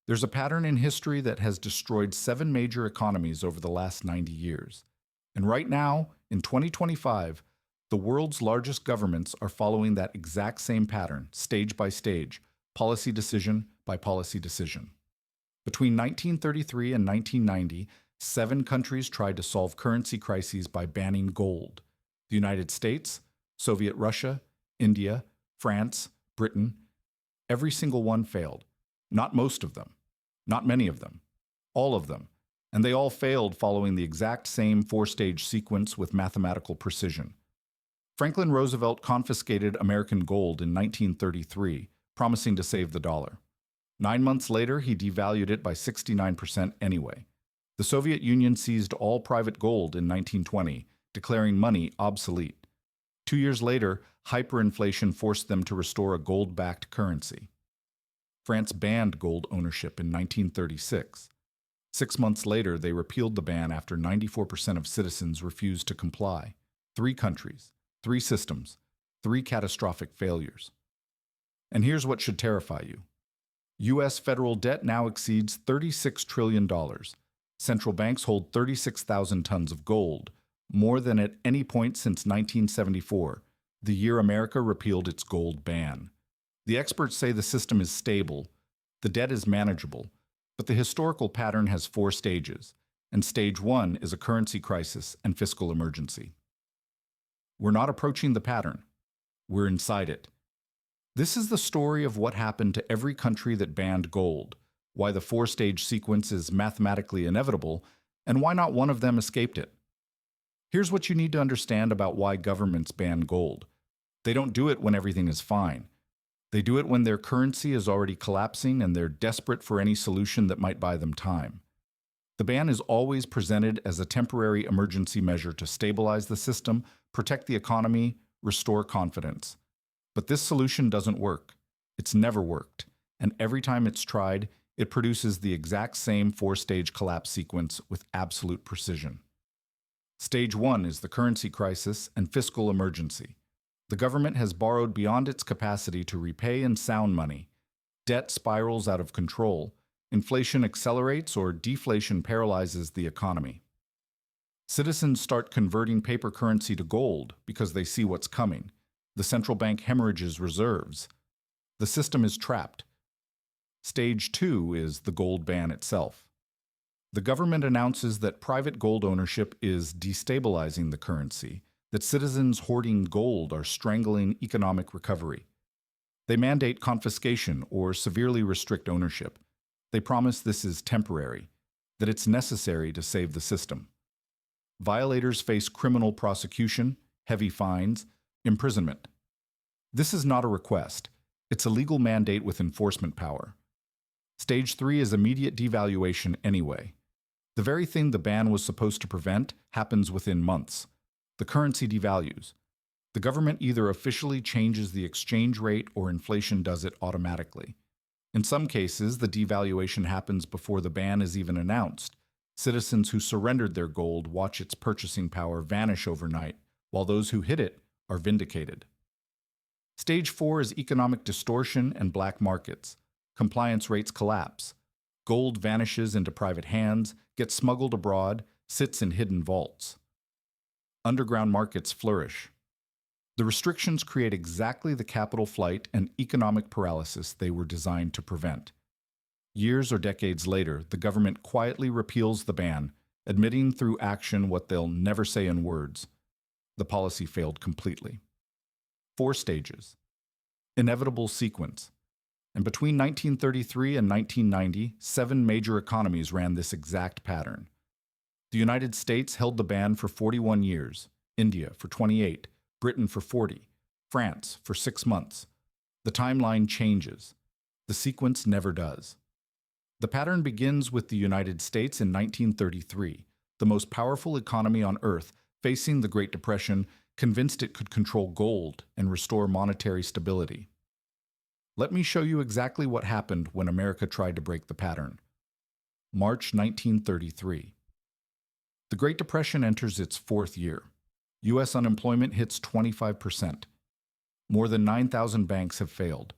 There's a pattern in history that has destroyed seven major economies over the last 90 years. And right now, in 2025, the world's largest governments are following that exact same pattern, stage by stage, policy decision by policy decision. Between 1933 and 1990, seven countries tried to solve currency crises by banning gold: the United States, Soviet Russia, India, France, Britain. Every single one failed. Not most of them. Not many of them. All of them. And they all failed following the exact same four-stage sequence with mathematical precision. Franklin Roosevelt confiscated American gold in 1933, promising to save the dollar. 9 months later, he devalued it by 69% anyway. The Soviet Union seized all private gold in 1920, declaring money obsolete. 2 years later, hyperinflation forced them to restore a gold-backed currency. France banned gold ownership in 1936. 6 months later, they repealed the ban after 94% of citizens refused to comply. 3 countries, 3 systems, 3 catastrophic failures. And here's what should terrify you. U.S. federal debt now exceeds $36 trillion. Central banks hold 36,000 tons of gold, more than at any point since 1974, the year America repealed its gold ban. The experts say the system is stable, the debt is manageable, but the historical pattern has 4 stages, and stage 1 is a currency crisis and fiscal emergency. We're not approaching the pattern. We're inside it. This is the story of what happened to every country that banned gold, why the 4-stage sequence is mathematically inevitable, and why not one of them escaped it. Here's what you need to understand about why governments ban gold. They don't do it when everything is fine. They do it when their currency is already collapsing and they're desperate for any solution that might buy them time. The ban is always presented as a temporary emergency measure to stabilize the system, protect the economy, restore confidence. But this solution doesn't work. It's never worked. And every time it's tried, it produces the exact same 4-stage collapse sequence with absolute precision. Stage 1 is the currency crisis and fiscal emergency. The government has borrowed beyond its capacity to repay and sound money. Debt spirals out of control. Inflation accelerates or deflation paralyzes the economy. Citizens start converting paper currency to gold because they see what's coming. The central bank hemorrhages reserves. The system is trapped. Stage 2 is the gold ban itself. The government announces that private gold ownership is destabilizing the currency, that citizens hoarding gold are strangling economic recovery. They mandate confiscation or severely restrict ownership. They promise this is temporary, that it's necessary to save the system. Violators face criminal prosecution, heavy fines, imprisonment. This is not a request. It's a legal mandate with enforcement power. Stage 3 is immediate devaluation anyway. The very thing the ban was supposed to prevent happens within months. The currency devalues. The government either officially changes the exchange rate or inflation does it automatically. In some cases, the devaluation happens before the ban is even announced. Citizens who surrendered their gold watch its purchasing power vanish overnight, while those who hid it are vindicated. Stage 4 is economic distortion and black markets. Compliance rates collapse. Gold vanishes into private hands, gets smuggled abroad, sits in hidden vaults. Underground markets flourish. The restrictions create exactly the capital flight and economic paralysis they were designed to prevent. Years or decades later, the government quietly repeals the ban, admitting through action what they'll never say in words. The policy failed completely. 4 stages. Inevitable sequence. And between 1933 and 1990, 7 major economies ran this exact pattern. The United States held the ban for 41 years, India for 28, Britain for 40, France for 6 months. The timeline changes. The sequence never does. The pattern begins with the United States in 1933, the most powerful economy on Earth, facing the Great Depression, convinced it could control gold and restore monetary stability. Let me show you exactly what happened when America tried to break the pattern. March 1933. The Great Depression enters its 4th year. U.S. unemployment hits 25%. More than 9,000 banks have failed.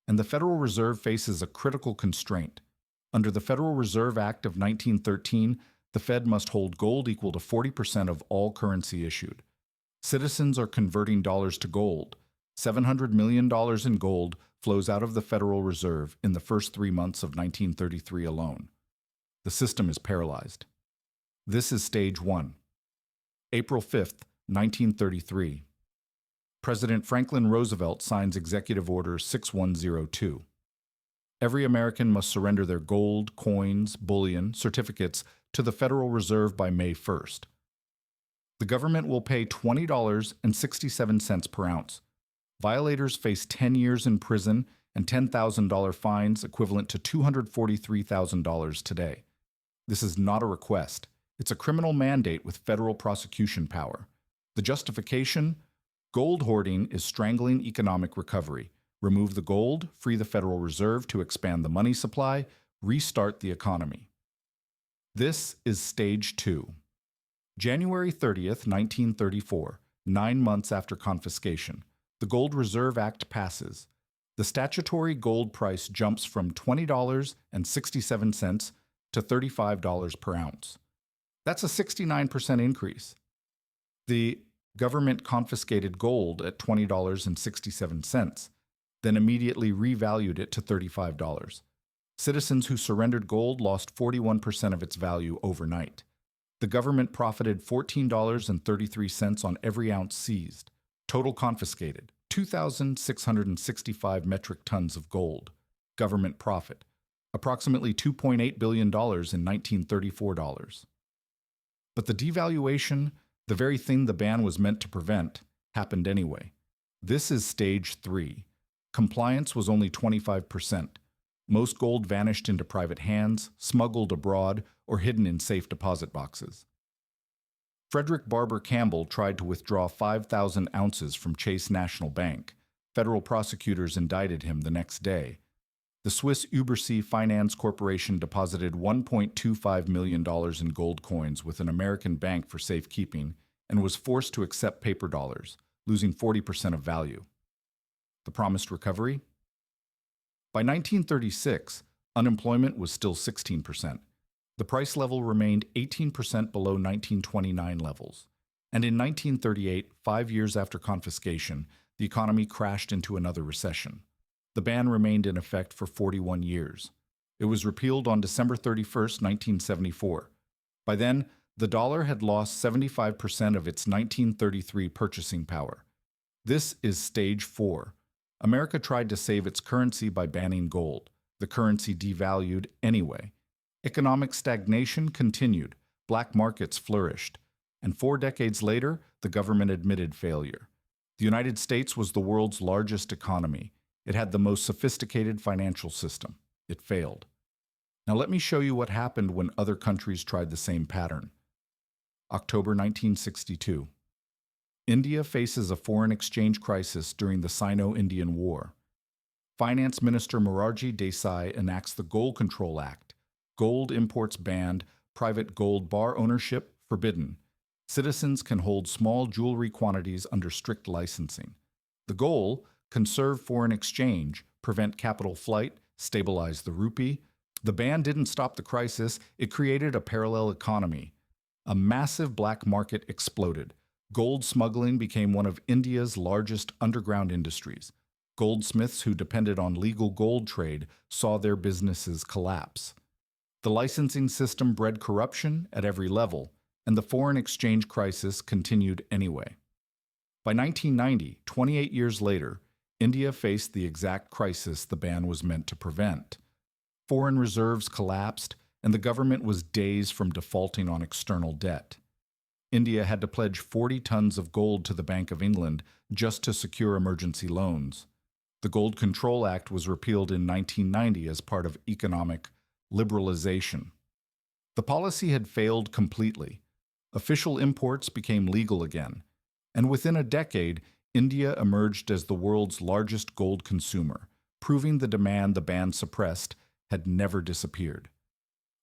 And the Federal Reserve faces a critical constraint: Under the Federal Reserve Act of 1913, the Fed must hold gold equal to 40% of all currency issued. Citizens are converting dollars to gold. $700 million in gold flows out of the Federal Reserve in the first 3 months of 1933 alone. The system is paralyzed. This is stage 1. April 5th, 1933. President Franklin Roosevelt signs Executive Order 6102. Every American must surrender their gold, coins, bullion, certificates to the Federal Reserve by May 1st. The government will pay $20.67 per ounce. Violators face 10 years in prison and $10,000 fines equivalent to $243,000 today. This is not a request. It's a criminal mandate with federal prosecution power. The justification? Gold hoarding is strangling economic recovery. Remove the gold, free the Federal Reserve to expand the money supply, restart the economy. This is stage 2. January 30th, 1934, 9 months after confiscation, the Gold Reserve Act passes. The statutory gold price jumps from $20.67 to $35 per ounce. That's a 69% increase. The government confiscated gold at $20.67, then immediately revalued it to $35. Citizens who surrendered gold lost 41% of its value overnight. The government profited $14.33 on every ounce seized. Total confiscated, 2,665 metric tons of gold. Government profit, approximately $2.8 billion in 1934 dollars. But the devaluation, the very thing the ban was meant to prevent, happened anyway. This is stage 3. Compliance was only 25%. Most gold vanished into private hands, smuggled abroad, or hidden in safe deposit boxes. Frederick Barber Campbell tried to withdraw 5,000 ounces from Chase National Bank. Federal prosecutors indicted him the next day. The Swiss Übersee Finance Corporation deposited $1.25 million in gold coins with an American bank for safekeeping and was forced to accept paper dollars, losing 40% of value. The promised recovery? By 1936, unemployment was still 16%. The price level remained 18% below 1929 levels. And in 1938, 5 years after confiscation, the economy crashed into another recession. The ban remained in effect for 41 years. It was repealed on December 31, 1974. By then, the dollar had lost 75% of its 1933 purchasing power. This is stage 4. America tried to save its currency by banning gold. The currency devalued anyway. Economic stagnation continued. Black markets flourished. And 4 decades later, the government admitted failure. The United States was the world's largest economy. It had the most sophisticated financial system. It failed. Now let me show you what happened when other countries tried the same pattern. October 1962. India faces a foreign exchange crisis during the Sino-Indian War. Finance Minister Morarji Desai enacts the Gold Control Act. Gold imports banned, private gold bar ownership forbidden. Citizens can hold small jewelry quantities under strict licensing. The goal: conserve foreign exchange, prevent capital flight, stabilize the rupee. The ban didn't stop the crisis, it created a parallel economy. A massive black market exploded. Gold smuggling became one of India's largest underground industries. Goldsmiths who depended on legal gold trade saw their businesses collapse. The licensing system bred corruption at every level, and the foreign exchange crisis continued anyway. By 1990, 28 years later, India faced the exact crisis the ban was meant to prevent. Foreign reserves collapsed, and the government was days from defaulting on external debt. India had to pledge 40 tons of gold to the Bank of England just to secure emergency loans. The Gold Control Act was repealed in 1990 as part of economic liberalization. The policy had failed completely. Official imports became legal again, and within a decade, India emerged as the world's largest gold consumer, proving the demand the ban suppressed had never disappeared.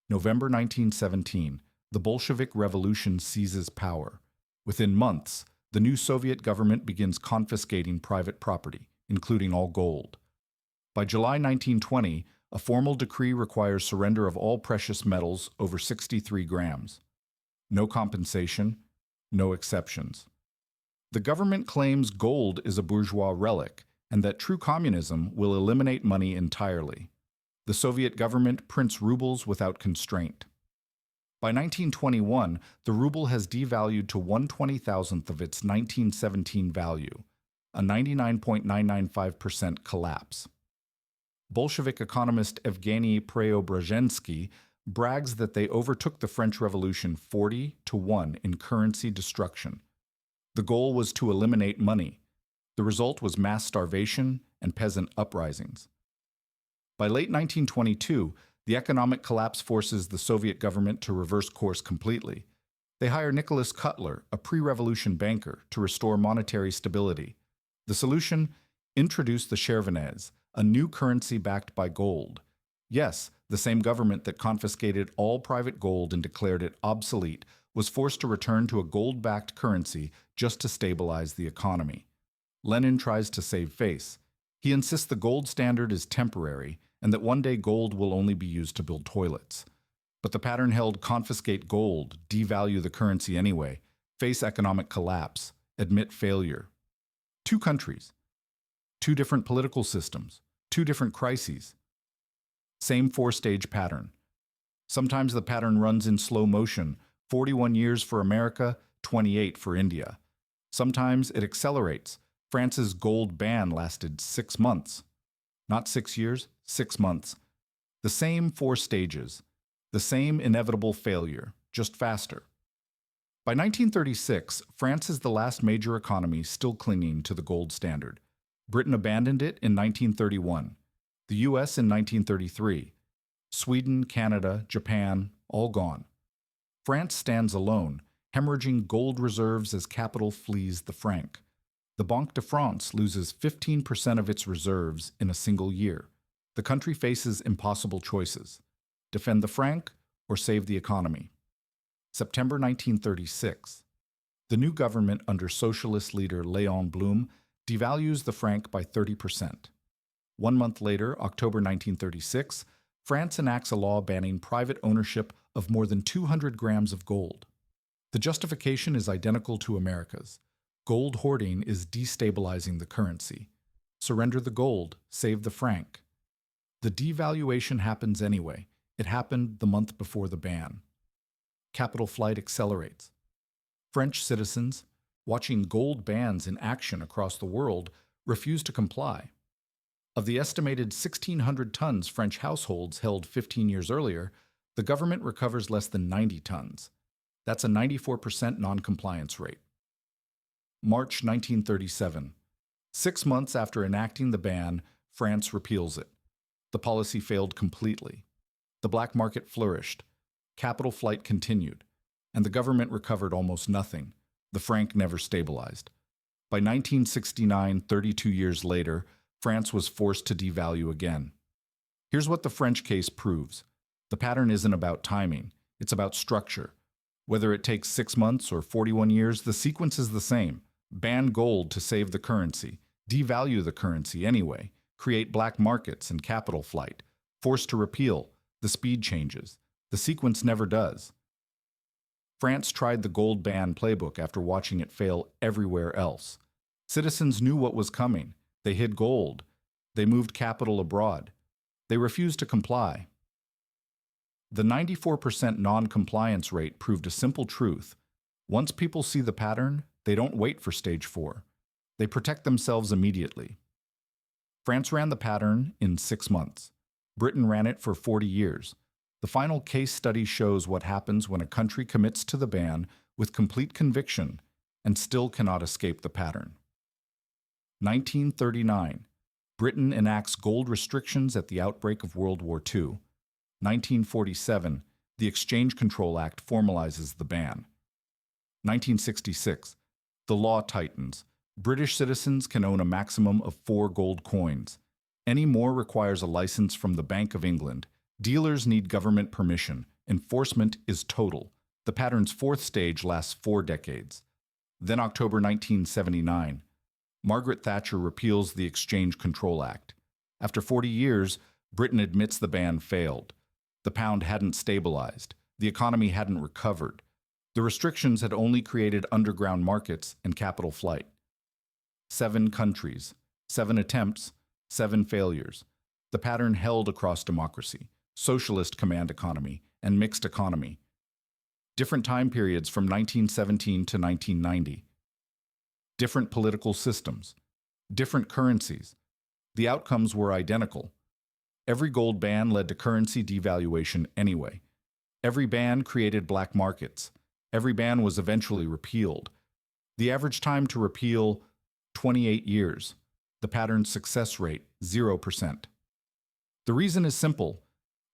November 1917, the Bolshevik Revolution seizes power. Within months, the new Soviet government begins confiscating private property, including all gold. By July 1920, A formal decree requires surrender of all precious metals over 63 grams. No compensation, no exceptions. The government claims gold is a bourgeois relic and that true communism will eliminate money entirely. The Soviet government prints rubles without constraint. By 1921, the ruble has devalued to 1/20,000th of its 1917 value, a 99.995% collapse. Bolshevik economist Evgeny Preobrazhensky brags that they overtook the French Revolution 40-1 in currency destruction. The goal was to eliminate money. The result was mass starvation and peasant uprisings. By late 1922, the economic collapse forces the Soviet government to reverse course completely. They hire Nicholas Cutler, a pre-revolution banker, to restore monetary stability. The solution? Introduce the chervonaise, a new currency backed by gold. Yes, the same government that confiscated all private gold and declared it obsolete was forced to return to a gold-backed currency just to stabilize the economy. Lenin tries to save face. He insists the gold standard is temporary and that one day gold will only be used to build toilets. But the pattern held confiscate gold, devalue the currency anyway, face economic collapse, admit failure. Two countries, two different political systems, two different crises. Same four-stage pattern. Sometimes the pattern runs in slow motion, 41 years for America, 28 for India. Sometimes it accelerates. France's gold ban lasted 6 months. Not 6 years, 6 months. The same four stages. The same inevitable failure, just faster. By 1936, France is the last major economy still clinging to the gold standard. Britain abandoned it in 1931. The US in 1933. Sweden, Canada, Japan, all gone. France stands alone, hemorrhaging gold reserves as capital flees the franc. The Banque de France loses 15% of its reserves in a single year. The country faces impossible choices: defend the franc or save the economy. September 1936. The new government under socialist leader Léon Blum devalues the franc by 30%. 1 month later, October 1936, France enacts a law banning private ownership of more than 200 grams of gold. The justification is identical to America's. Gold hoarding is destabilizing the currency. Surrender the gold, save the franc. The devaluation happens anyway. It happened the month before the ban. Capital flight accelerates. French citizens, watching gold bans in action across the world, refuse to comply. Of the estimated 1,600 tons French households held 15 years earlier, the government recovers less than 90 tons. That's a 94% non-compliance rate. March 1937. 6 months after enacting the ban, France repeals it. The policy failed completely. The black market flourished. Capital flight continued. And the government recovered almost nothing. The franc never stabilized. By 1969, 32 years later, France was forced to devalue again. Here's what the French case proves. The pattern isn't about timing. It's about structure. Whether it takes 6 months or 41 years, the sequence is the same. Ban gold to save the currency. Devalue the currency anyway. Create black markets and capital flight. Forced to repeal. The speed changes. The sequence never does. France tried the gold ban playbook after watching it fail everywhere else. Citizens knew what was coming. They hid gold. They moved capital abroad. They refused to comply. The 94% non-compliance rate proved a simple truth. Once people see the pattern, they don't wait for stage 4. They protect themselves immediately. France ran the pattern in 6 months. Britain ran it for 40 years. The final case study shows what happens when a country commits to the ban with complete conviction and still cannot escape the pattern. 1939. Britain enacts gold restrictions at the outbreak of World War II. 1947. The Exchange Control Act formalizes the ban. 1966. The law tightens. British citizens can own a maximum of 4 gold coins. Any more requires a license from the Bank of England. Dealers need government permission. Enforcement is total. The pattern's 4th stage lasts 4 decades. Then October 1979. Margaret Thatcher repeals the Exchange Control Act. After 40 years, Britain admits the ban failed. The pound hadn't stabilized. The economy hadn't recovered. The restrictions had only created underground markets and capital flight. 7 countries, 7 attempts, 7 failures. The pattern held across democracy, socialist command economy, and mixed economy. Different time periods from 1917 to 1990. Different political systems. Different currencies. The outcomes were identical. Every gold ban led to currency devaluation anyway. Every ban created black markets. Every ban was eventually repealed. The average time to repeal, 28 years. The pattern's success rate, 0%. The reason is simple.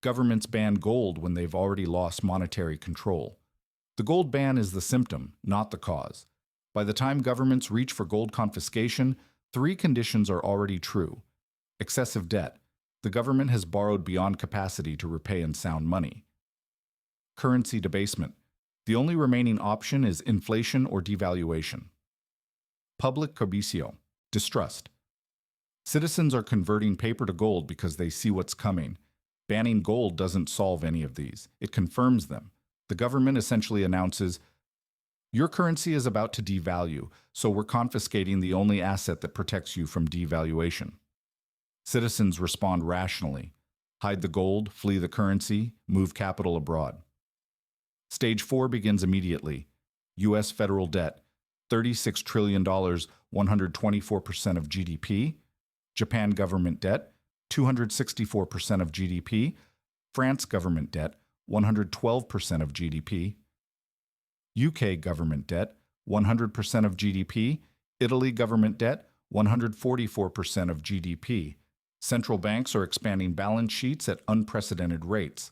Governments ban gold when they've already lost monetary control. The gold ban is the symptom, not the cause. By the time governments reach for gold confiscation, 3 conditions are already true. Excessive debt. The government has borrowed beyond capacity to repay in sound money. Currency debasement. The only remaining option is inflation or devaluation. Public coercion. Distrust. Citizens are converting paper to gold because they see what's coming. Banning gold doesn't solve any of these. It confirms them. The government essentially announces, your currency is about to devalue, so we're confiscating the only asset that protects you from devaluation. Citizens respond rationally. Hide the gold, flee the currency, move capital abroad. Stage 4 begins immediately. U.S. federal debt, $36 trillion, 124% of GDP. Japan government debt, 264% of GDP. France government debt, 112% of GDP. UK government debt, 100% of GDP. Italy government debt, 144% of GDP. Central banks are expanding balance sheets at unprecedented rates.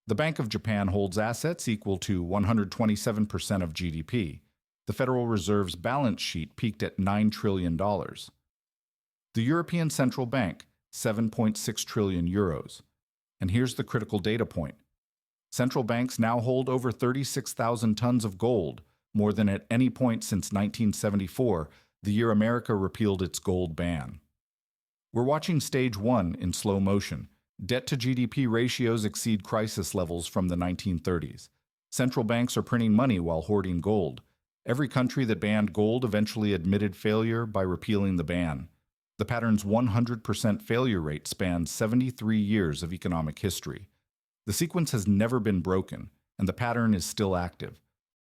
The Bank of Japan holds assets equal to 127% of GDP. The Federal Reserve's balance sheet peaked at $9 trillion. The European Central Bank, 7.6 trillion euros. And here's the critical data point. Central banks now hold over 36,000 tons of gold, more than at any point since 1974, the year America repealed its gold ban. We're watching stage 1 in slow motion. Debt-to-GDP ratios exceed crisis levels from the 1930s. Central banks are printing money while hoarding gold. Every country that banned gold eventually admitted failure by repealing the ban. The pattern's 100% failure rate spans 73 years of economic history. The sequence has never been broken, and the pattern is still active.